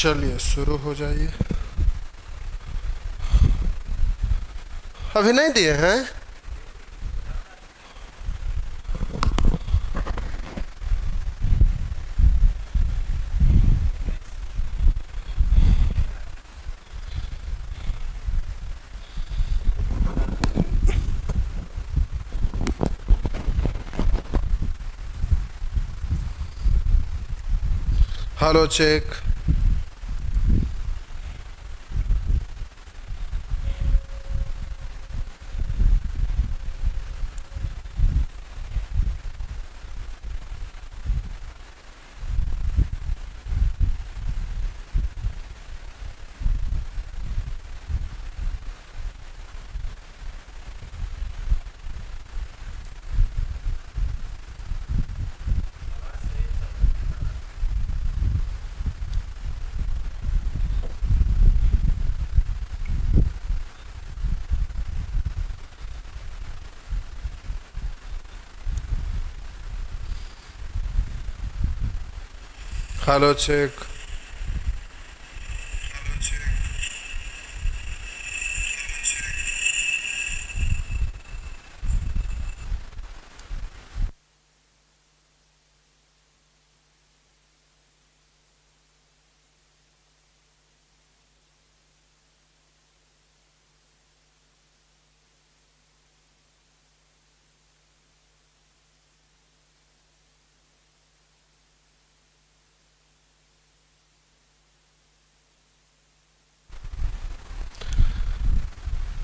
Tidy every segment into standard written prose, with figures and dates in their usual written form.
चलिए शुरू हो जाइए। अभी नहीं दिए हैं? Hello check. Hello check.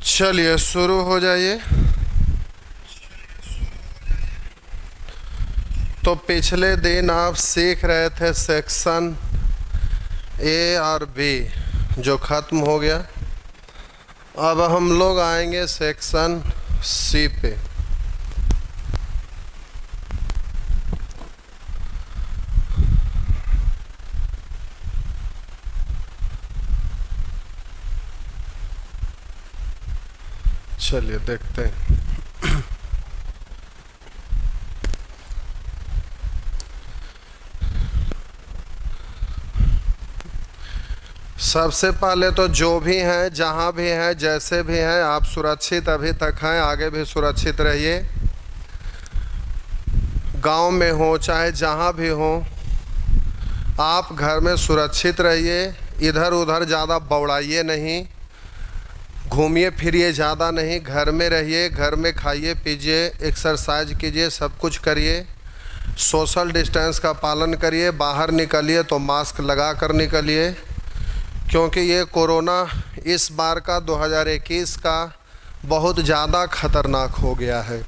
चलिए शुरू हो जाइए। तो पिछले दिन आप सीख रहे थे सेक्शन ए और बी, जो ख़त्म हो गया। अब हम लोग आएंगे सेक्शन सी पे। चलिए देखते हैं। सबसे पहले तो जो भी हैं, जहाँ भी हैं, जैसे भी हैं, आप सुरक्षित अभी तक हैं, आगे भी सुरक्षित रहिए। गांव में हो चाहे जहाँ भी हो, आप घर में सुरक्षित रहिए। इधर उधर ज़्यादा बौड़ाइए नहीं, घूमिए फिरिए ज़्यादा नहीं, घर में रहिए, घर में खाइए पीजिए, एक्सरसाइज कीजिए, सब कुछ करिए। सोशल डिस्टेंस का पालन करिए। बाहर निकलिए तो मास्क लगा कर निकलिए, क्योंकि ये कोरोना इस बार का 2021 का बहुत ज़्यादा ख़तरनाक हो गया है।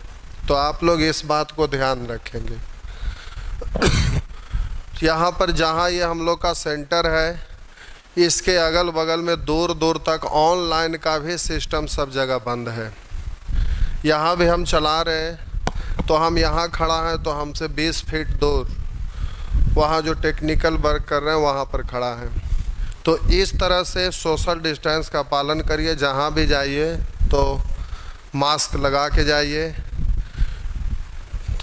तो आप लोग इस बात को ध्यान रखेंगे। यहाँ पर जहाँ ये हम लोग का सेंटर है, इसके अगल बगल में दूर दूर तक ऑनलाइन का भी सिस्टम सब जगह बंद है। यहाँ भी हम चला रहे हैं, तो हम यहाँ खड़ा हैं तो हमसे 20 फीट दूर वहाँ जो टेक्निकल वर्क कर रहे हैं वहाँ पर खड़ा है। तो इस तरह से सोशल डिस्टेंस का पालन करिए। जहाँ भी जाइए तो मास्क लगा के जाइए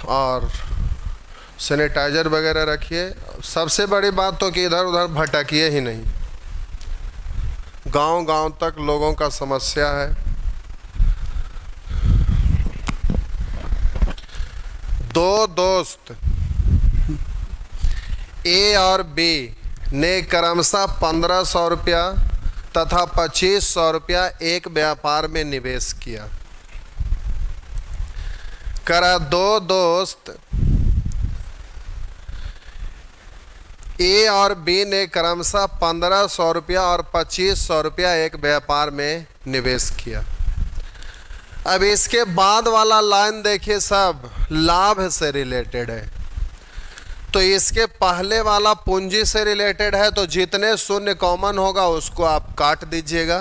और सैनिटाइज़र वगैरह रखिए। सबसे बड़ी बात तो कि इधर उधर भटकिए ही नहीं। गांव गांव तक लोगों का समस्या है। दो दोस्त ए और बी ने क्रमशः 1500 रुपया तथा 2500 रुपया एक व्यापार में निवेश किया। दो दोस्त ए और बी ने क्रमशः 1500 रुपया और 2500 रुपया एक व्यापार में निवेश किया। अब इसके बाद वाला लाइन देखिए, सब लाभ से रिलेटेड है। तो इसके पहले वाला पूंजी से रिलेटेड है, तो जितने शून्य कॉमन होगा उसको आप काट दीजिएगा।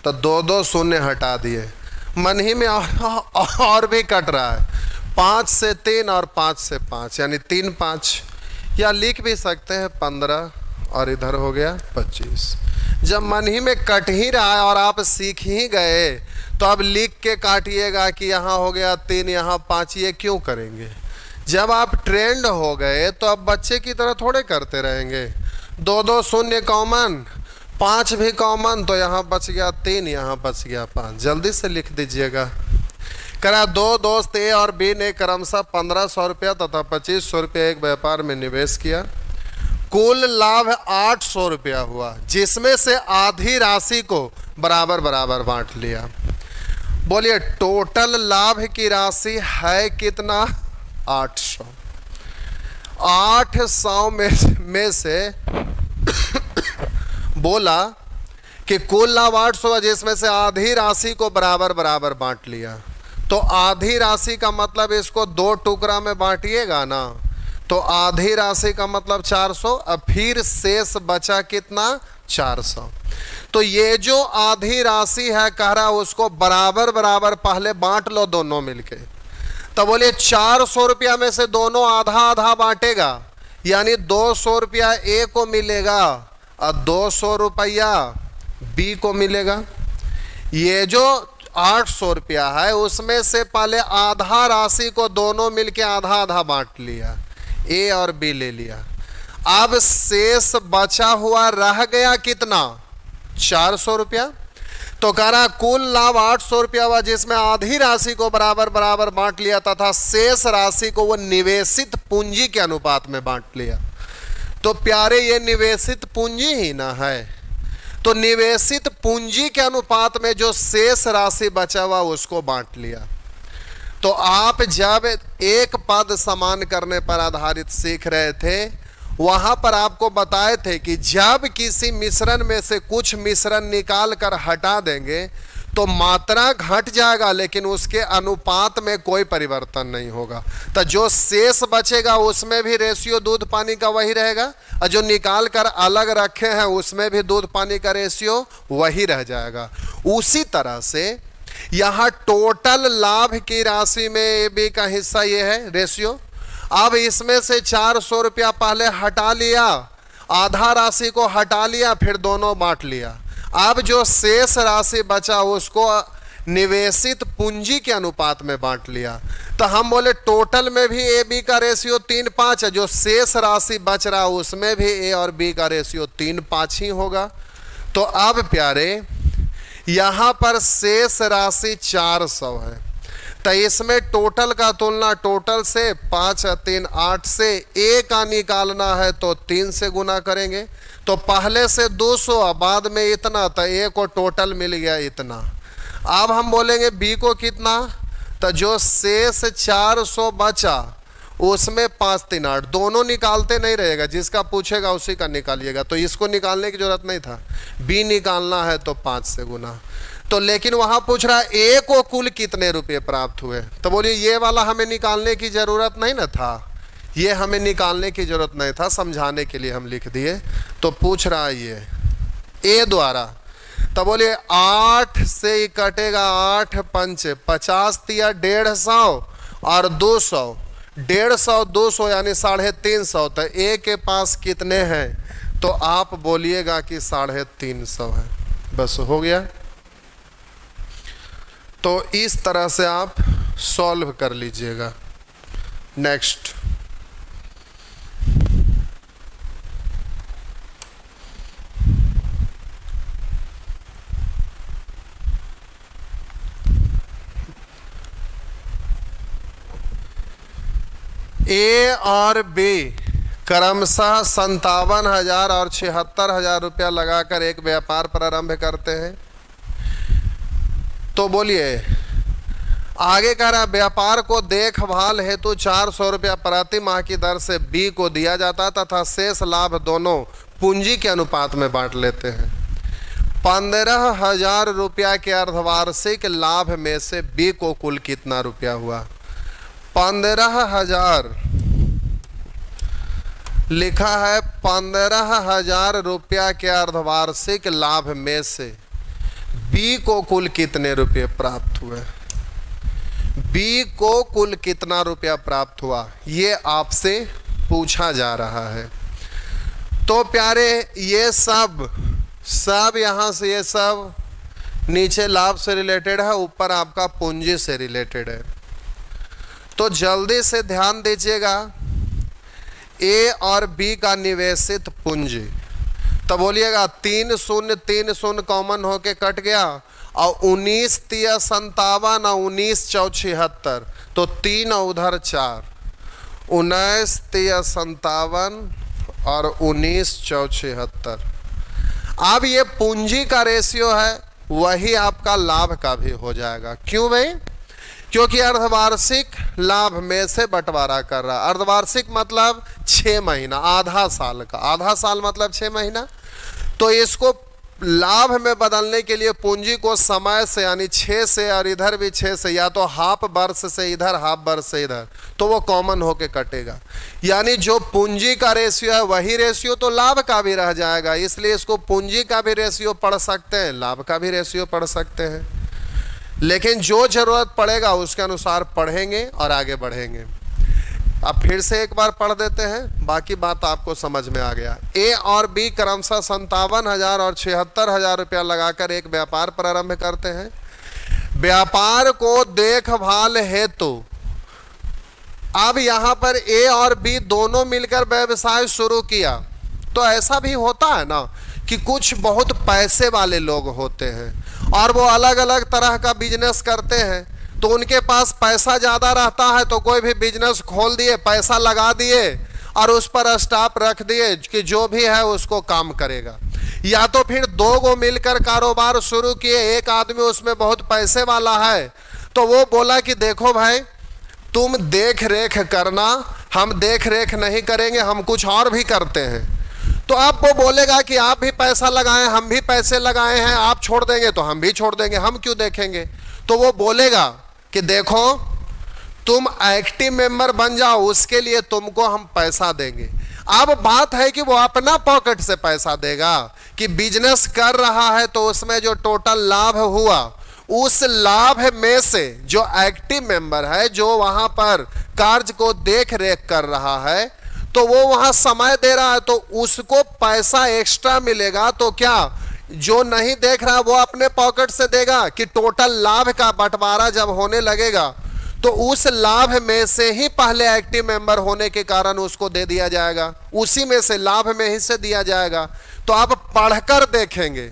तो दो शून्य हटा दिए। मन ही में और भी कट रहा है। 5 से 3 और 5 से 5, यानी 3 5, या लिख भी सकते हैं 15 और इधर हो गया 25। जब मन ही में कट ही रहा है और आप सीख ही गए, तो अब लिख के काटिएगा कि यहाँ हो गया 3, यहाँ 5, ये क्यों करेंगे? जब आप ट्रेंड हो गए तो अब बच्चे की तरह थोड़े करते रहेंगे। दो दो शून्य कॉमन, 5 भी कॉमन, तो यहाँ बच गया 3, यहाँ बच गया 5। जल्दी से लिख दीजिएगा। करा दो दोस्त ए और बी ने क्रमशः 1500 रुपया तथा 2500 रुपया एक व्यापार में निवेश किया। कुल लाभ 800 रुपया हुआ, जिसमें से आधी राशि को बराबर बराबर बांट लिया। बोलिए टोटल लाभ की राशि है कितना? 800। 800 में से बोला कि कुल लाभ 800 है, जिसमें से आधी राशि को बराबर बराबर बांट लिया। तो आधी राशि का मतलब इसको 2 टुकड़ा में बांटिएगा ना, तो आधी राशि का मतलब 400। अब फिर शेष बचा कितना? 400। तो ये जो आधी राशि है कह रहा उसको बराबर बराबर पहले बांट लो दोनों मिलके। तो बोलिए 400 रुपया में से दोनों आधा आधा बांटेगा, यानी 200 रुपया ए को मिलेगा और 200 रुपया बी को मिलेगा। ये जो 800 रुपया है उसमें से पहले आधा राशि को दोनों मिलके आधा आधा बांट लिया, ए और बी ले लिया। अब शेष बचा हुआ रह गया कितना? 400 रुपया। तो कह रहा कुल लाभ 800 रुपया हुआ, जिसमें आधी राशि को बराबर बराबर बांट लिया तथा शेष राशि को वो निवेशित पूंजी के अनुपात में बांट लिया। तो प्यारे ये निवेशित पूंजी ही ना है, तो निवेशित पूंजी के अनुपात में जो शेष राशि बचा हुआ उसको बांट लिया। तो आप जब एक पद समान करने पर आधारित सीख रहे थे, वहां पर आपको बताए थे कि जब किसी मिश्रण में से कुछ मिश्रण निकाल कर हटा देंगे तो मात्रा घट जाएगा, लेकिन उसके अनुपात में कोई परिवर्तन नहीं होगा। तो जो शेष बचेगा उसमें भी रेशियो दूध पानी का वही रहेगा, और जो निकाल कर अलग रखे हैं उसमें भी दूध पानी का रेशियो वही रह जाएगा। उसी तरह से यहाँ टोटल लाभ की राशि में ए बी का हिस्सा ये है रेशियो। अब इसमें से 400 रुपया पहले हटा लिया, आधा राशि को हटा लिया, फिर दोनों बांट लिया। अब जो शेष राशि बचा उसको निवेशित पूंजी के अनुपात में बांट लिया। तो हम बोले टोटल में भी ए बी का रेशियो 3:5 है, जो शेष राशि बच रहा उसमें भी ए और बी का रेशियो 3:5 ही होगा। तो अब प्यारे यहाँ पर शेष राशि 400 है, तो इसमें टोटल का तुलना टोटल से 5 3 8 से ए का निकालना है तो 3 से गुना करेंगे। तो पहले से 200 बाद में इतना, तो ए को टोटल मिल गया इतना। अब हम बोलेंगे बी को कितना, तो जो शेष 400 बचा उसमें 5 3 8 दोनों निकालते नहीं रहेगा, जिसका पूछेगा उसी का निकालिएगा। तो इसको निकालने की जरूरत नहीं था, बी निकालना है तो 5 से गुना। तो लेकिन वहां पूछ रहा है ए को कुल कितने रुपए प्राप्त हुए, तो बोलिए ये वाला हमें निकालने की जरूरत नहीं ना था, ये हमें निकालने की जरूरत नहीं था, समझाने के लिए हम लिख दिए। तो पूछ रहा है ये ए द्वारा, तो बोलिए 8 से ही कटेगा, 8 पंच 50 दिया 150 और 200, 150 200 यानी 350। तो ए के पास कितने हैं, तो आप बोलिएगा कि 350 है, बस हो गया। तो इस तरह से आप सॉल्व कर लीजिएगा। नेक्स्ट, ए और बी क्रमशः 57,000 और 76,000 रुपया लगाकर एक व्यापार प्रारंभ करते हैं। तो बोलिए आगे कह रहा व्यापार को देखभाल हेतु 400 रुपया प्रति माह की दर से बी को दिया जाता तथा शेष लाभ दोनों पूंजी के अनुपात में बांट लेते हैं। 15,000 रुपया के अर्धवार्षिक लाभ में से बी को कुल कितना रुपया हुआ? 15,000 लिखा है, 15,000 रुपया के अर्धवार्षिक लाभ में से बी को कुल कितने रुपये प्राप्त हुए? बी को कुल कितना रुपया प्राप्त हुआ, ये आपसे पूछा जा रहा है। तो प्यारे ये सब यहाँ से, ये सब नीचे लाभ से रिलेटेड है, ऊपर आपका पूंजी से रिलेटेड है। तो जल्दी से ध्यान दीजिएगा, ए और बी का निवेशित पूंजी तो बोलिएगा 3 शून्य 3 शून्य कॉमन होके कट गया और 19 तिया 57 और 19 चौ 76, तो 3 और उधर 4, 19 तिया 57 और 19 चौ 76। अब ये पूंजी का रेशियो है, वही आपका लाभ का भी हो जाएगा। क्यों भाई? क्योंकि अर्धवार्षिक लाभ में से बंटवारा कर रहा है। अर्धवार्षिक मतलब 6 महीना, आधा साल का, आधा साल मतलब 6 महीना। तो इसको लाभ में बदलने के लिए पूंजी को समय से यानी 6 से और इधर भी 6 से, या तो हाफ वर्ष से इधर हाफ वर्ष से इधर, तो वो कॉमन होके कटेगा। यानी जो पूंजी का रेशियो है वही रेशियो तो लाभ का भी रह जाएगा। इसलिए इसको पूंजी का भी रेशियो पढ़ सकते हैं, लाभ का भी रेशियो पढ़ सकते हैं, लेकिन जो जरूरत पड़ेगा उसके अनुसार पढ़ेंगे और आगे बढ़ेंगे। अब फिर से एक बार पढ़ देते हैं, बाकी बात आपको समझ में आ गया। ए और बी क्रमशः 57,000 और 76,000 रुपया लगाकर एक व्यापार प्रारंभ करते हैं। व्यापार को देखभाल हेतु अब यहां पर ए और बी दोनों मिलकर व्यवसाय शुरू किया। तो ऐसा भी होता है ना कि कुछ बहुत पैसे वाले लोग होते हैं और वो अलग अलग तरह का बिजनेस करते हैं, तो उनके पास पैसा ज़्यादा रहता है तो कोई भी बिजनेस खोल दिए, पैसा लगा दिए और उस पर स्टाफ रख दिए कि जो भी है उसको काम करेगा। या तो फिर 2 गो मिलकर कारोबार शुरू किए, एक आदमी उसमें बहुत पैसे वाला है तो वो बोला कि देखो भाई तुम देख रेख करना, हम देख रेख नहीं करेंगे, हम कुछ और भी करते हैं। तो आप वो बोलेगा कि आप भी पैसा लगाएं, हम भी पैसे लगाए हैं, आप छोड़ देंगे तो हम भी छोड़ देंगे, हम क्यों देखेंगे। तो वो बोलेगा कि देखो तुम एक्टिव मेंबर बन जाओ, उसके लिए तुमको हम पैसा देंगे। अब बात है कि वो अपना पॉकेट से पैसा देगा कि बिजनेस कर रहा है तो उसमें जो टोटल लाभ हुआ उस लाभ में से जो एक्टिव मेंबर है, जो वहां पर कार्य को देख रेख कर रहा है, तो वो वहां समय दे रहा है तो उसको पैसा एक्स्ट्रा मिलेगा। तो क्या जो नहीं देख रहा वो अपने पॉकेट से देगा कि टोटल लाभ का बंटवारा जब होने लगेगा तो उस लाभ में से ही पहले एक्टिव मेंबर होने के कारण उसको दे दिया जाएगा, उसी में से लाभ में ही से दिया जाएगा। तो आप पढ़कर देखेंगे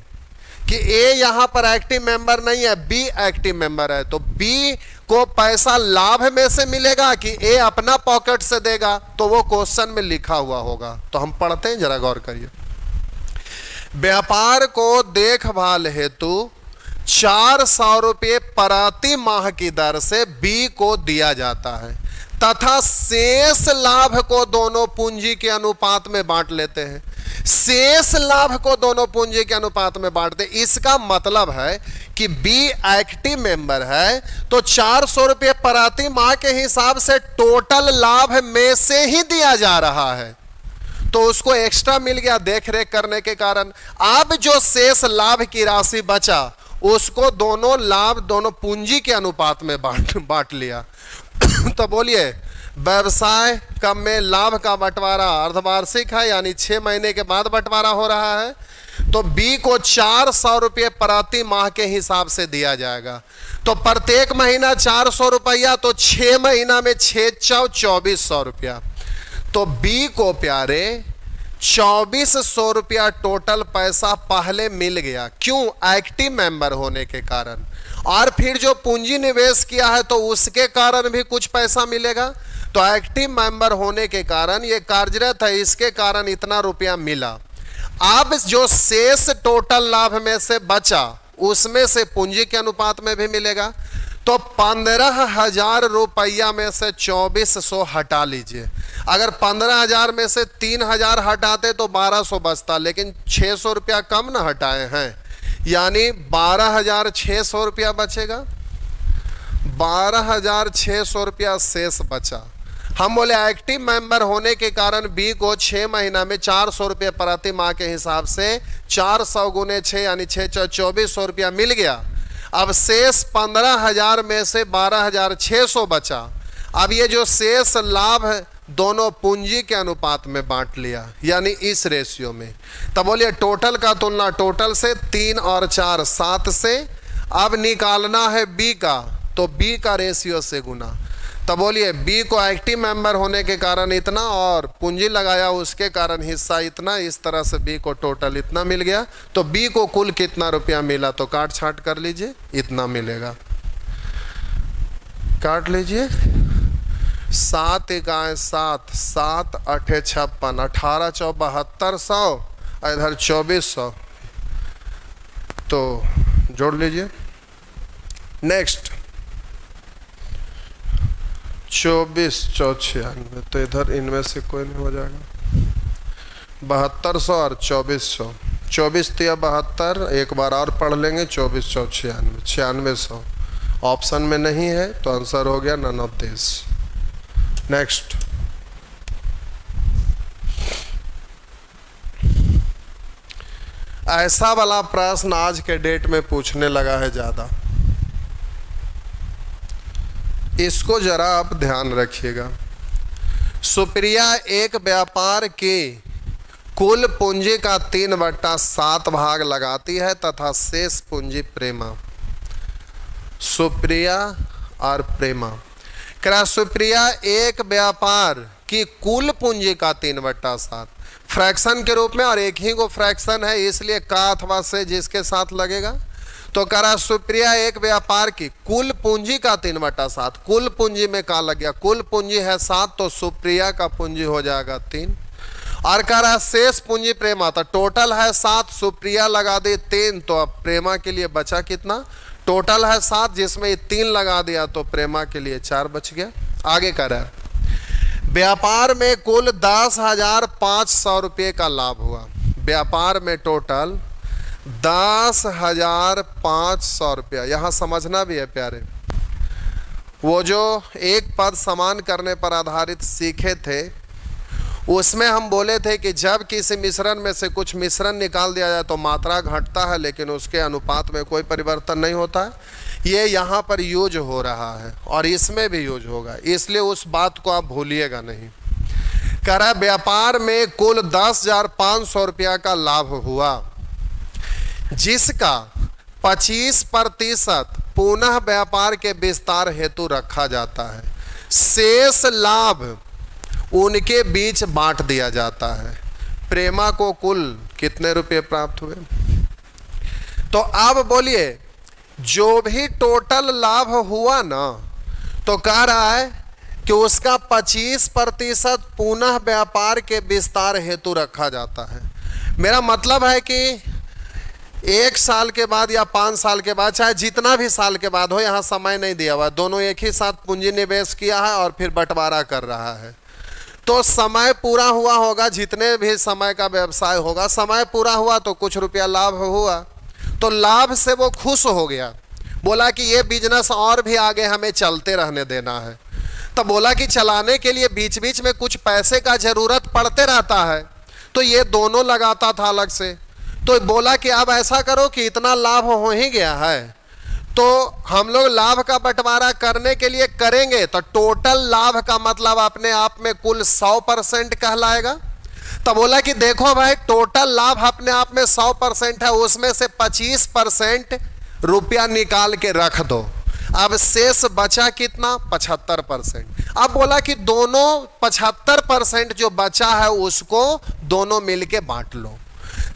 कि ए यहां पर एक्टिव मेंबर नहीं है, बी एक्टिव मेंबर है, तो बी को पैसा लाभ में से मिलेगा कि ए अपना पॉकेट से देगा, तो वो क्वेश्चन में लिखा हुआ होगा। तो हम पढ़ते हैं, जरा गौर करिए। व्यापार को देखभाल हेतु 400 रुपये प्रति माह की दर से बी को दिया जाता है तथा शेष लाभ को दोनों पूंजी के अनुपात में बांट लेते हैं। शेष लाभ को दोनों पूंजी के अनुपात में बांटते। इसका मतलब है कि बी एक्टिव मेंबर है तो 400 रुपये प्रति माह के हिसाब से टोटल लाभ में से ही दिया जा रहा है, तो उसको एक्स्ट्रा मिल गया देख रेख करने के कारण। अब जो शेष लाभ की राशि बचा उसको दोनों लाभ दोनों पूंजी के अनुपात में बांट लिया। तो बोलिए व्यवसाय का में लाभ का बंटवारा अर्धवार्षिक है, यानी 6 महीने के बाद बंटवारा हो रहा है, तो बी को 400 रुपये प्रति माह के हिसाब से दिया जाएगा। तो प्रत्येक महीना 400 रुपया, तो 6 महीना में 6 चौ 2400 रुपया। तो बी को प्यारे 2400 रुपया टोटल पैसा पहले मिल गया। क्यों? एक्टिव मेंबर होने के कारण। और फिर जो पूंजी निवेश किया है तो उसके कारण भी कुछ पैसा मिलेगा। तो एक्टिव मेंबर होने के कारण ये कार्यरत है, इसके कारण इतना रुपया मिला। अब जो शेष टोटल लाभ में से बचा उसमें से पूंजी के अनुपात में भी मिलेगा। तो 15,000 रुपया में से 2400 हटा लीजिए। अगर 15,000 में से 3,000 हटाते तो 1200 बचता, लेकिन 600 रुपया कम ना हटाए हैं, यानी 12,600 रुपया बचेगा। 12,600 रुपया शेष बचा। हम बोले एक्टिव मेंबर होने के कारण बी को 6 महीना में 400 रुपये प्रति माह के हिसाब से 400 गुने 6 यानी 6 2400 रुपया मिल गया। अब शेष 15,000 में से 12,600 बचा। अब ये जो शेष लाभ है दोनों पूंजी के अनुपात में बांट लिया, यानी इस रेशियो में। तब बोलिए टोटल का तुलना टोटल से 3 और 4 7 से। अब निकालना है बी का, तो बी का रेशियो से गुना। तो बोलिए बी को एक्टिव मेंबर होने के कारण इतना और पूंजी लगाया उसके कारण हिस्सा इतना, इस तरह से बी को टोटल इतना मिल गया। तो बी को कुल कितना रुपया मिला, तो काट छाट कर लीजिए, इतना मिलेगा। काट लीजिए, 7 एकाएं 7, 7 8 56, 18 चौ 7200, इधर 2400, तो जोड़ लीजिए। नेक्स्ट 24 चौ 96, तो इधर इनमें से कोई नहीं हो जाएगा। 7200 और 2400, 24 तिया 72, एक बार और पढ़ लेंगे, 24 चौ 96, 9600 ऑप्शन में नहीं है, तो आंसर हो गया नन ऑफ दिस। नेक्स्ट ऐसा वाला प्रश्न आज के डेट में पूछने लगा है ज़्यादा, इसको जरा आप ध्यान रखिएगा। सुप्रिया एक व्यापार की कुल पूंजी का 3/7 भाग लगाती है तथा शेष पूंजी प्रेमा। सुप्रिया और प्रेमा, क्या सुप्रिया एक व्यापार की कुल पूंजी का 3/7 फ्रैक्शन के रूप में, और एक ही को फ्रैक्शन है इसलिए का अथवा से जिसके साथ लगेगा, तो करा सुप्रिया एक व्यापार की कुल पूंजी का 3/7, कुल पूंजी में का लग गया, कुल पूंजी है 7, तो सुप्रिया का पूंजी हो जाएगा 3, और करा शेष पूंजी प्रेमा, तो टोटल है 7, सुप्रिया लगा दी 3, तो अब प्रेमा के लिए बचा कितना, टोटल है 7 जिसमें 3 लगा दिया तो प्रेमा के लिए 4 बच गया। आगे करा व्यापार में कुल 10,500 रुपये का लाभ हुआ, व्यापार में टोटल 10,500 रुपया। यहाँ समझना भी है प्यारे, वो जो एक पद समान करने पर आधारित सीखे थे उसमें हम बोले थे कि जब किसी मिश्रण में से कुछ मिश्रण निकाल दिया जाए तो मात्रा घटता है लेकिन उसके अनुपात में कोई परिवर्तन नहीं होता है। ये यहाँ पर यूज हो रहा है और इसमें भी यूज होगा, इसलिए उस बात को आप भूलिएगा नहीं। कह रहा है व्यापार में कुल 10,500 रुपया का लाभ हुआ जिसका 25% पुनः व्यापार के विस्तार हेतु रखा जाता है, शेष लाभ उनके बीच बांट दिया जाता है। प्रेमा को कुल कितने रुपए प्राप्त हुए, तो अब बोलिए जो भी टोटल लाभ हुआ ना, तो कह रहा है कि उसका 25% पुनः व्यापार के विस्तार हेतु रखा जाता है। मेरा मतलब है कि 1 साल के बाद या 5 साल के बाद, चाहे जितना भी साल के बाद हो, यहाँ समय नहीं दिया हुआ, दोनों एक ही साथ पूंजी निवेश किया है और फिर बंटवारा कर रहा है, तो समय पूरा हुआ होगा, जितने भी समय का व्यवसाय होगा, समय पूरा हुआ तो कुछ रुपया लाभ हुआ, तो लाभ से वो खुश हो गया, बोला कि ये बिजनेस और भी आगे हमें चलते रहने देना है। तो बोला कि चलाने के लिए बीच बीच में कुछ पैसे का जरूरत पड़ते रहता है, तो ये दोनों लगाता था अलग से, तो बोला कि अब ऐसा करो कि इतना लाभ हो ही गया है तो हम लोग लाभ का बंटवारा करने के लिए करेंगे, तो टोटल लाभ का मतलब अपने आप में कुल 100% कहलाएगा। तो बोला कि देखो भाई टोटल लाभ अपने आप में 100% है, उसमें से 25% रुपया निकाल के रख दो, अब शेष बचा कितना 75%। अब बोला कि दोनों 75% जो बचा है उसको दोनों मिलके बांट लो।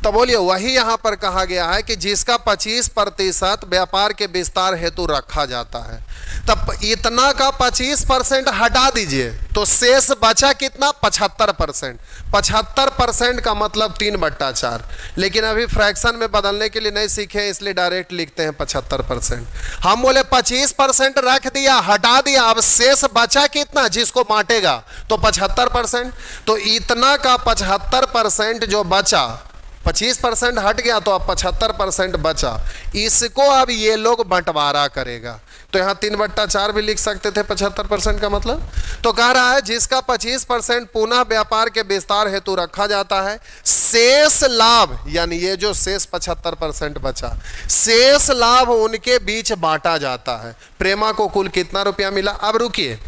तो बोलिए वही यहां पर कहा गया है कि जिसका 25% व्यापार के विस्तार हेतु रखा जाता है, तब इतना का 25% हटा दीजिए तो शेष बचा कितना 75%। 75% का मतलब 3/4, लेकिन अभी फ्रैक्शन में बदलने के लिए नहीं सीखे इसलिए डायरेक्ट लिखते हैं 75%। हम बोले 25% रख दिया, हटा दिया, अब शेष बचा कितना जिसको बांटेगा, तो 75%। तो इतना का 75% जो बचा, 25% हट गया तो अब 75% बचा, इसको अब ये लोग बंटवारा करेगा। तो यहाँ 3/4 भी लिख सकते थे 75% का मतलब। तो कह रहा है जिसका 25% पुनः व्यापार के विस्तार हेतु रखा जाता है, शेष लाभ यानी ये जो शेष 75% बचा, शेष लाभ उनके बीच बांटा जाता है। प्रेमा को कुल कितना रुपया मिला। अब रुकिए,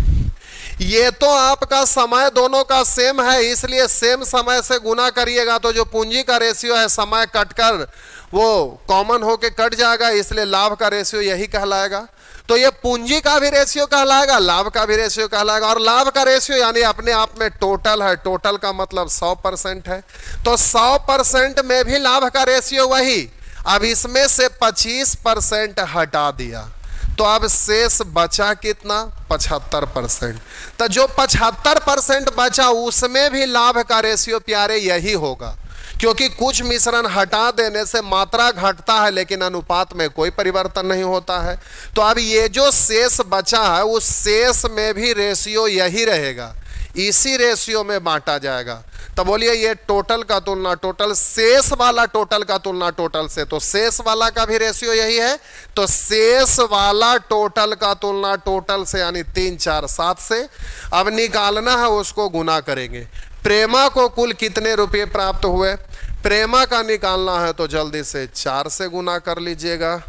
ये तो आपका समय दोनों का सेम है, इसलिए सेम समय से गुना करिएगा तो जो पूंजी का रेशियो है समय कटकर वो कॉमन होके कट जाएगा, इसलिए लाभ का रेशियो यही कहलाएगा। तो ये पूंजी का भी रेशियो कहलाएगा, लाभ का भी रेशियो कहलाएगा। और लाभ का रेशियो यानी अपने आप में टोटल है, टोटल का मतलब 100% है, तो 100% में भी लाभ का रेशियो वही। अब इसमें से 25% हटा दिया तो अब शेष बचा कितना, 75%। तो जो 75% बचा उसमें भी लाभ का रेशियो प्यारे यही होगा, क्योंकि कुछ मिश्रण हटा देने से मात्रा घटता है लेकिन अनुपात में कोई परिवर्तन नहीं होता है। तो अब ये जो शेष बचा है उस शेष में भी रेशियो यही रहेगा, इसी रेशियो में बांटा जाएगा। तो बोलिए ये टोटल का तुलना टोटल, शेष वाला टोटल का तुलना टोटल से, तो शेष वाला का भी रेशियो यही है। तो शेष वाला टोटल का तुलना टोटल से यानी 3 4 7 से। अब निकालना है, उसको गुना करेंगे। प्रेमा को कुल कितने रुपये प्राप्त हुए, प्रेमा का निकालना है तो जल्दी से 4 से गुना कर लीजिएगा,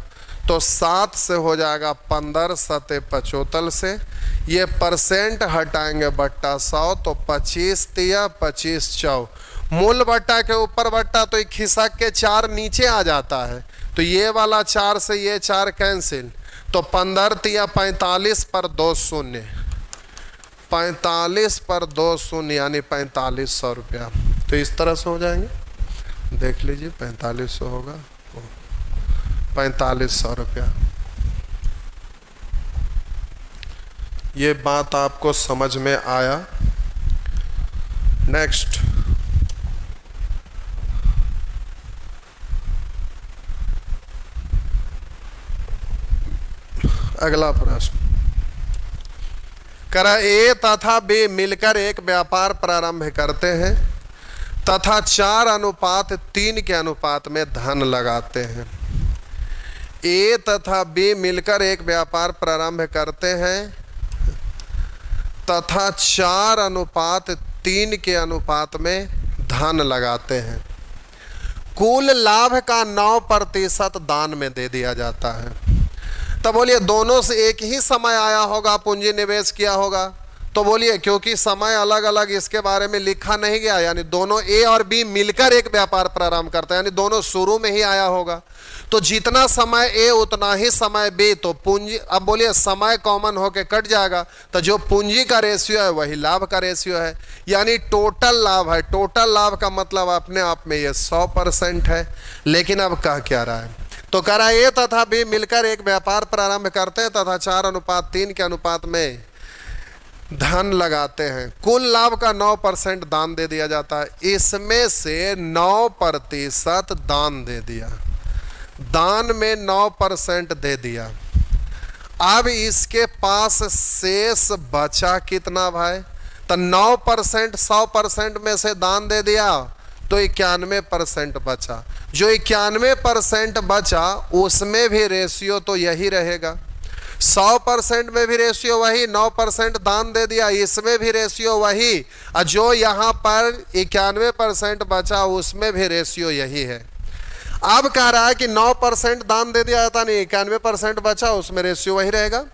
तो 7 से हो जाएगा 15 सते 75 से। ये परसेंट हटाएंगे बट्टा 100, तो 25 तिया 25 चौ, मूल बट्टा के ऊपर बट्टा तो एक खिसक के 4 नीचे आ जाता है, तो ये वाला 4 से ये 4 कैंसिल, तो 15 तिया 45 पर 2 शून्य, 45 पर 2 शून्य यानी 4500 रुपया। तो इस तरह से हो जाएंगे, देख लीजिए 4500 होगा, 4500 रुपया। ये बात आपको समझ में आया। नेक्स्ट, अगला प्रश्न करा, ए तथा बी मिलकर एक व्यापार प्रारंभ करते हैं तथा 4:3 के अनुपात में धन लगाते हैं। ए तथा बी मिलकर एक व्यापार प्रारंभ करते हैं तथा 4:3 के अनुपात में धन लगाते हैं। कुल लाभ का 9% दान में दे दिया जाता है। तो बोलिए दोनों से एक ही समय आया होगा, पूंजी निवेश किया होगा, तो बोलिए क्योंकि समय अलग अलग इसके बारे में लिखा नहीं गया, यानी दोनों ए और बी मिलकर एक व्यापार प्रारंभ करते हैं, यानी दोनों शुरू में ही आया होगा। तो जितना समय ए उतना ही समय बी, तो पूंजी, अब बोलिए समय कॉमन होके कट जाएगा, तो जो पूंजी का रेशियो है वही लाभ का रेशियो है, यानी टोटल लाभ है। टोटल लाभ का मतलब अपने आप में ये 100% है। लेकिन अब कह क्या रहा है, तो कह रहा है ए तथा बी मिलकर एक व्यापार प्रारंभ करते हैं तथा 4:3 के अनुपात में धन लगाते हैं। कुल लाभ का 9% दान दे दिया जाता है, इसमें से 9% दान दे दिया, दान में 9% दे दिया। अब इसके पास शेष बचा कितना भाई, तो 9% 100% में से दान दे दिया तो 91% बचा। जो 91% बचा उसमें भी रेशियो तो यही रहेगा, 100% में भी रेशियो वही, 9% दान दे दिया इसमें भी रेशियो वही, और जो यहाँ पर 91% बचा उसमें भी रेशियो यही है। अब कह रहा है कि 9% दान दे दिया जाता नहीं, 91% बचा उसमें रेशियो वही रहेगा।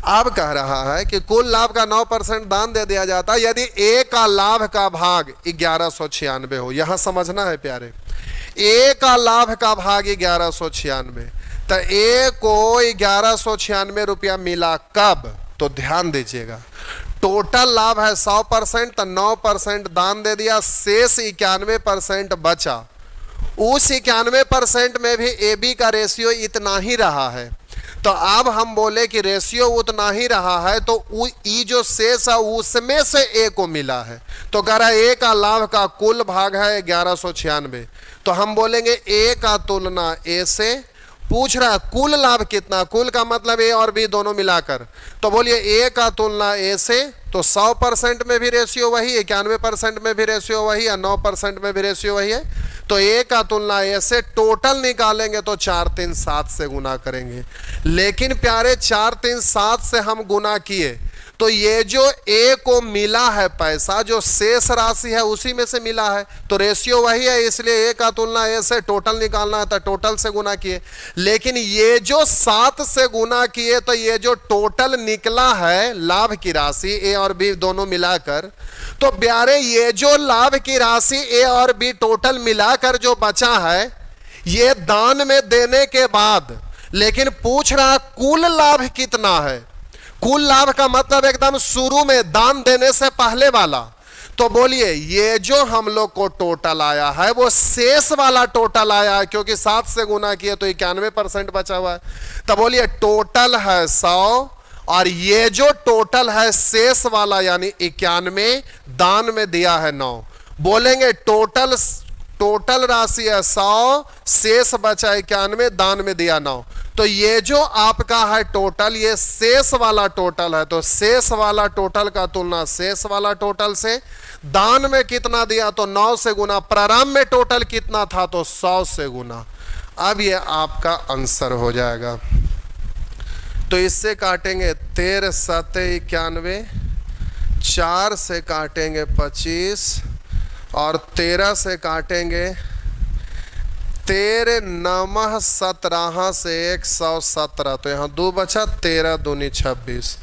अब कह रहा है कि कुल लाभ का 9% दान दे दिया जाता है यदि ए का लाभ का भाग 1196 हो। यहां समझना है प्यारे, ए का लाभ का भाग 1196, तो ए को 1196 रुपया मिला कब, तो ध्यान दीजिएगा टोटल लाभ है 100%, तो 9% दान दे दिया, शेष 91% बचा। उस 91% में भी ए बी का रेशियो इतना ही रहा है, तो अब हम बोले कि रेशियो उतना ही रहा है, तो ई जो शेष है उसमें से ए को मिला है, तो कह रहा है ए का लाभ का कुल भाग है 1196, तो हम बोलेंगे ए का तुलना ए से। पूछ रहा है कुल लाभ कितना, कुल का मतलब ए और बी दोनों मिलाकर, तो बोलिए ए का तुलना ए से, तो 100% में भी रेशियो वही, 91% में भी रेशियो वही, या 9% में भी रेशियो वही है, तो ए का तुलना ए से। टोटल निकालेंगे तो 4 3 7 से गुना करेंगे, लेकिन प्यारे 4 3 7 से हम गुना किए तो ये जो ए को मिला है पैसा, जो शेष राशि है उसी में से मिला है, तो रेशियो वही है, इसलिए ए का तुलना ए से। टोटल निकालना है तो टोटल से गुना किए, लेकिन ये जो 7 से गुना किए तो ये जो टोटल निकला है लाभ की राशि ए और बी दोनों मिलाकर, तो प्यारे ये जो लाभ की राशि ए और बी टोटल मिलाकर जो बचा है, ये दान में देने के बाद लेकिन पूछ रहा कुल लाभ कितना है। कुल लाभ का मतलब एकदम शुरू में दान देने से पहले वाला। तो बोलिए ये जो हम लोग को टोटल आया है वो शेष वाला टोटल आया है, क्योंकि 7 से गुना किए तो 91% बचा हुआ है। तो बोलिए टोटल है 100 और ये जो टोटल है शेष वाला यानी 91, दान में दिया है 9। बोलेंगे टोटल राशि है 100, शेष बचा 91, दान में दिया 9। तो ये जो आपका है टोटल ये शेष वाला टोटल है, तो शेष वाला टोटल का तुलना शेष वाला टोटल से। दान में कितना दिया तो 9 से गुना, प्रारंभ में टोटल कितना था तो 100 से गुना। अब ये आपका आंसर हो जाएगा। तो इससे काटेंगे 13 7 91, 4 से काटेंगे 25 और 13 से काटेंगे 13 9 17 से 117। तो यहाँ 2 बचा, 13 दूनी 26।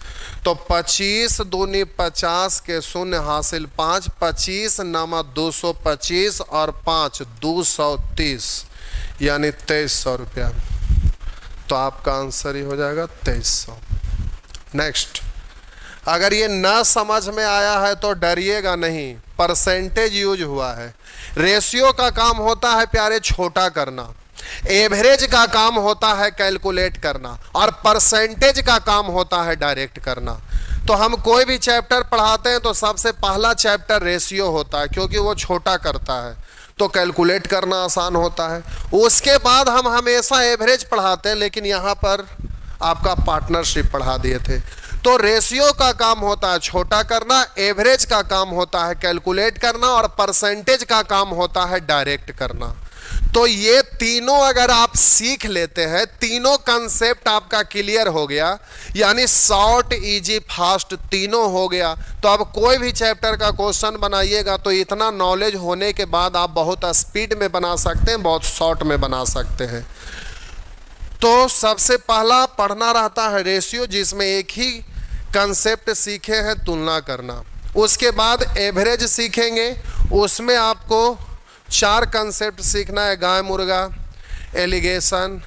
तो 25 दूनी 50 के शून्य हासिल 5, 25 9 225 और 5 230 यानी 2300 रुपया। तो आपका आंसर ही हो जाएगा 2300। नेक्स्ट, अगर ये न समझ में आया है तो डरिएगा नहीं, परसेंटेज यूज हुआ है। रेशियो का काम होता है प्यारे छोटा करना, एवरेज का काम होता है कैलकुलेट करना और परसेंटेज का काम होता है डायरेक्ट करना। तो हम कोई भी चैप्टर पढ़ाते हैं तो सबसे पहला चैप्टर रेशियो होता है, क्योंकि वो छोटा करता है तो कैलकुलेट करना आसान होता है। उसके बाद हम हमेशा एवरेज पढ़ाते हैं, लेकिन यहाँ पर आपका पार्टनरशिप पढ़ा दिए थे। तो रेशियो का काम होता है छोटा करना, एवरेज का काम होता है कैलकुलेट करना और परसेंटेज का काम होता है डायरेक्ट करना। तो ये तीनों अगर आप सीख लेते हैं, तीनों कंसेप्ट आपका क्लियर हो गया, यानी शॉर्ट इजी फास्ट तीनों हो गया। तो अब कोई भी चैप्टर का क्वेश्चन बनाइएगा तो इतना नॉलेज होने के बाद आप बहुत स्पीड में बना सकते हैं, बहुत शॉर्ट में बना सकते हैं। तो सबसे पहला पढ़ना रहता है रेशियो, जिसमें एक ही कंसेप्ट सीखे हैं तुलना करना। उसके बाद एवरेज सीखेंगे, उसमें आपको 4 कंसेप्ट सीखना है, गाय मुर्गा, एलिगेशन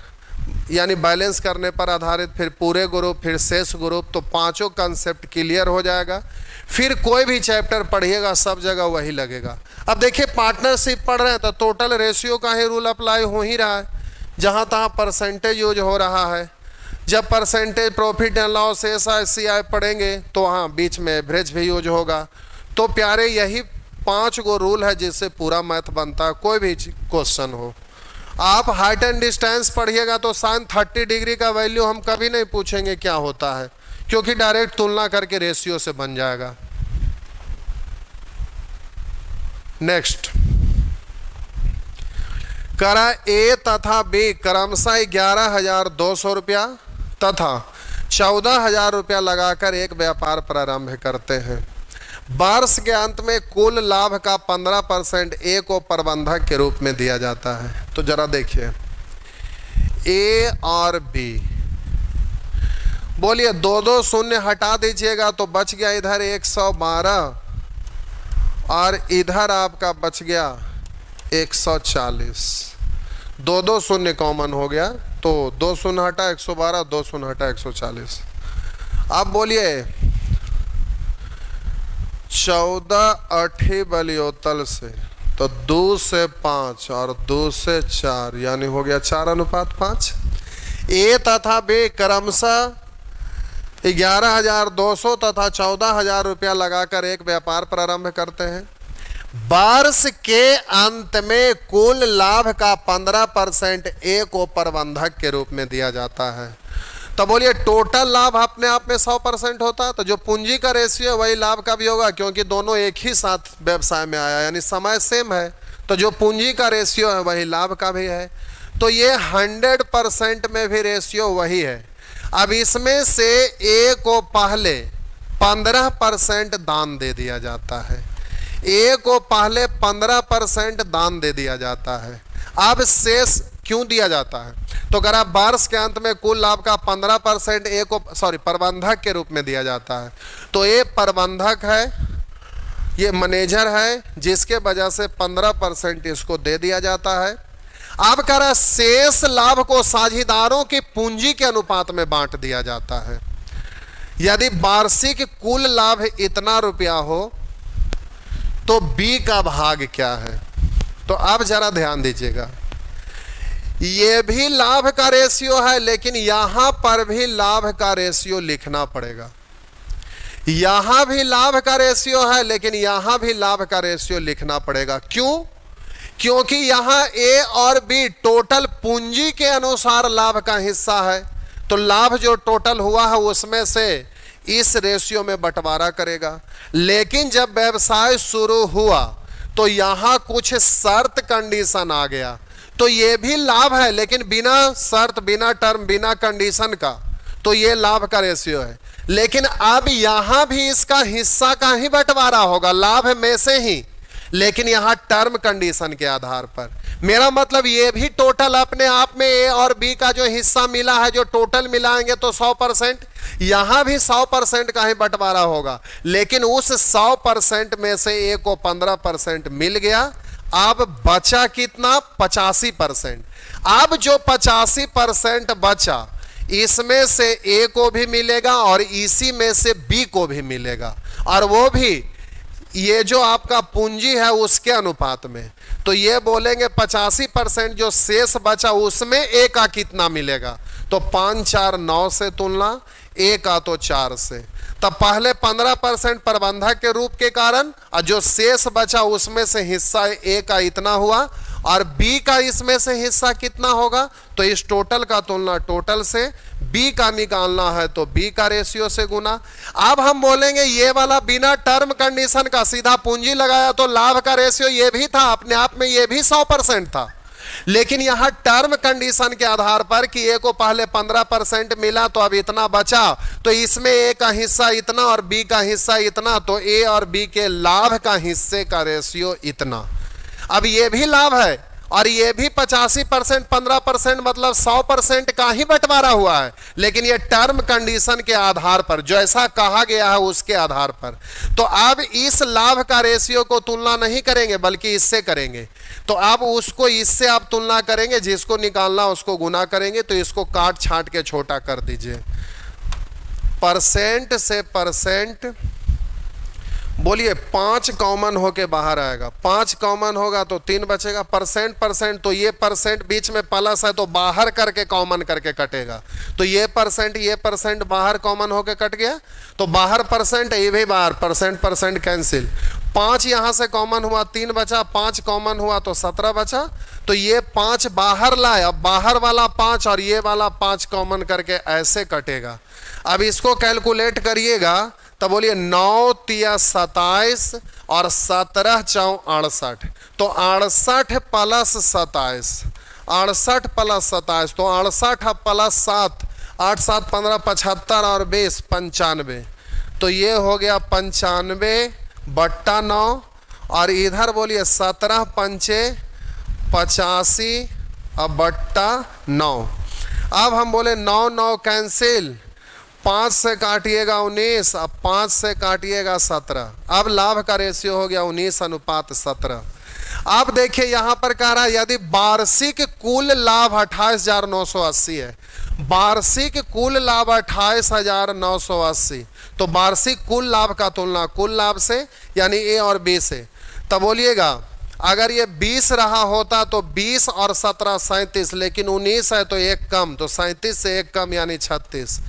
यानी बैलेंस करने पर आधारित, फिर पूरे ग्रुप, फिर शेष ग्रुप। तो 5 कंसेप्ट क्लियर हो जाएगा। फिर कोई भी चैप्टर पढ़िएगा सब जगह वही लगेगा। अब देखिए पार्टनरशिप पढ़ रहे हैं तो टोटल रेशियो का ही रूल अप्लाई हो ही रहा है, जहाँ तहाँ परसेंटेज यूज हो रहा है। जब percentage profit and loss SI पढ़ेंगे तो वहाँ बीच में एवरेज भी यूज होगा। तो प्यारे यही 5 गो रूल है जिससे पूरा मैथ बनता है, कोई भी क्वेश्चन हो। आप हाइट एंड डिस्टेंस पढ़िएगा तो साइन 30 डिग्री का वैल्यू हम कभी नहीं पूछेंगे क्या होता है, क्योंकि डायरेक्ट तुलना करके रेशियो से बन जाएगा। नेक्स्ट, करा ए तथा बी क्रमशः 11,200 रुपया तथा 14,000 रुपया लगाकर एक व्यापार प्रारंभ करते हैं। वर्ष के अंत में कुल लाभ का 15% ए को प्रबंधक के रूप में दिया जाता है। तो जरा देखिए ए और बी, बोलिए 2 शून्य हटा दीजिएगा तो बच गया इधर 112 और इधर आपका बच गया 140। 2 शून्य कॉमन हो गया तो 2 शून्य हटा 112, 2 शून्य हटा 140। अब बोलिए 14 8 बलियोतल से तो 2 से 5 और 2 से 4 यानी हो गया 4:5। ए तथा बी क्रमशः 11,200 तथा 14,000 रुपया लगाकर एक व्यापार प्रारंभ करते हैं। वर्ष के अंत में कुल लाभ का 15% ए को प्रबंधक के रूप में दिया जाता है। तो बोलिए टोटल लाभ अपने आप में 100% होता है, तो जो पूंजी का रेशियो वही लाभ का भी होगा, क्योंकि दोनों एक ही साथ व्यवसाय में आया, यानी समय सेम है। तो जो पूंजी का रेशियो है वही लाभ का भी है। तो ये 100% में भी रेशियो वही है। अब इसमें से ए को पहले 15% दान दे दिया जाता है, ए को पहले 15% दान दे दिया जाता है। अब शेष क्यों दिया जाता है? तो अगर आप वर्ष के अंत में कुल लाभ का 15% ए को प्रबंधक के रूप में दिया जाता है, तो ए प्रबंधक है, ये मैनेजर है, जिसके वजह से 15% इसको दे दिया जाता है। अब कह रहा है शेष लाभ को साझेदारों की पूंजी के अनुपात में बांट दिया जाता है। यदि वार्षिक कुल लाभ इतना रुपया हो तो बी का भाग क्या है। तो अब जरा ध्यान दीजिएगा, ये भी लाभ का रेशियो है, लेकिन यहां पर भी लाभ का रेशियो लिखना पड़ेगा। यहां भी लाभ का रेशियो है, लेकिन यहां भी लाभ का रेशियो लिखना पड़ेगा। क्यों? क्योंकि यहां ए और बी टोटल पूंजी के अनुसार लाभ का हिस्सा है, तो लाभ जो टोटल हुआ है उसमें से इस रेशियो में बंटवारा करेगा। लेकिन जब व्यवसाय शुरू हुआ तो यहां कुछ शर्त कंडीशन आ गया, तो ये भी लाभ है लेकिन बिना शर्त, बिना टर्म, बिना कंडीशन का, तो ये लाभ का रेशियो है। लेकिन अब यहां भी इसका हिस्सा का ही बंटवारा होगा, लाभ में से ही, लेकिन यहां टर्म कंडीशन के आधार पर। मेरा मतलब ये भी टोटल अपने आप में ए और बी का जो हिस्सा मिला है, जो टोटल मिलाएंगे तो 100%, यहां भी 100% का ही बंटवारा होगा, लेकिन उस 100% में से ए को 15% मिल गया। अब बचा कितना? 85%। अब जो 85% बचा, इसमें से ए को भी मिलेगा और इसी में से बी को भी मिलेगा, और वो भी ये जो आपका पूंजी है उसके अनुपात में। तो ये बोलेंगे 85% जो शेष बचा उसमें ए का कितना मिलेगा, तो 5 4 9 से तुलना, ए का तो 4 से। तब पहले 15% प्रबंधक के रूप के कारण, और जो शेष बचा उसमें से हिस्सा ए का इतना हुआ, और बी का इसमें से हिस्सा कितना होगा, तो इस टोटल का तुलना टोटल से, बी का निकालना है तो बी का रेशियो से गुना। अब हम बोलेंगे ये वाला बिना टर्म कंडीशन का सीधा पूंजी लगाया तो लाभ का रेशियो ये भी था, अपने आप में ये भी 100% था, लेकिन यहां टर्म कंडीशन के आधार पर कि ए को पहले 15% मिला तो अब इतना बचा, तो इसमें ए का हिस्सा इतना और बी का हिस्सा इतना, तो ए और बी के लाभ का हिस्से का रेशियो इतना। अब ये भी लाभ है और ये भी 85%, 15% मतलब 100% का ही बंटवारा हुआ है, लेकिन ये टर्म कंडीशन के आधार पर, जो ऐसा कहा गया है उसके आधार पर। तो अब इस लाभ का रेशियो को तुलना नहीं करेंगे बल्कि इससे करेंगे। तो अब उसको इससे आप तुलना करेंगे, जिसको निकालना उसको गुना करेंगे, तो इसको काट छांट के छोटा कर दीजिए। परसेंट से परसेंट बोलिए 5 कॉमन होके बाहर आएगा, 5 कॉमन होगा तो 3 बचेगा। परसेंट, तो ये परसेंट बीच में प्लस है तो बाहर करके कॉमन करके कटेगा, तो ये परसेंट बाहर कॉमन होके कट गया, तो बाहर परसेंट, ये भी बाहर, परसेंट कैंसिल। 5 यहां से कॉमन हुआ, 3 बचा, 5 कॉमन हुआ तो 17 बचा, तो ये 5 बाहर लाए, अब बाहर वाला 5 और ये वाला 5 कॉमन करके ऐसे कटेगा। अब इसको कैलकुलेट करिएगा, तो बोलिए 9 तिया 27 और 17 चौ 68, तो 68 प्लस 27, 68 प्लस 27, तो 68 प्लस 7, 8 7 15 75 और 20 95, तो ये हो गया 95/9, और इधर बोलिए 17 पंचे 85 बट्टा 9। अब हम बोले 9 9 कैंसिल, 5 से काटिएगा 19, अब 5 से काटिएगा 17। अब लाभ का रेशियो हो गया 19:17। अब देखिए यहां पर कह रहा है यदि वार्षिक कुल लाभ 28,980 है, वार्षिक कुल लाभ 28,980, तो वार्षिक कुल लाभ का तुलना कुल लाभ से यानी ए और बी से। तब बोलिएगा अगर ये 20 रहा होता तो 20 और 17 37, लेकिन 19 है तो 1 कम, तो 37 से 1 कम यानी 36।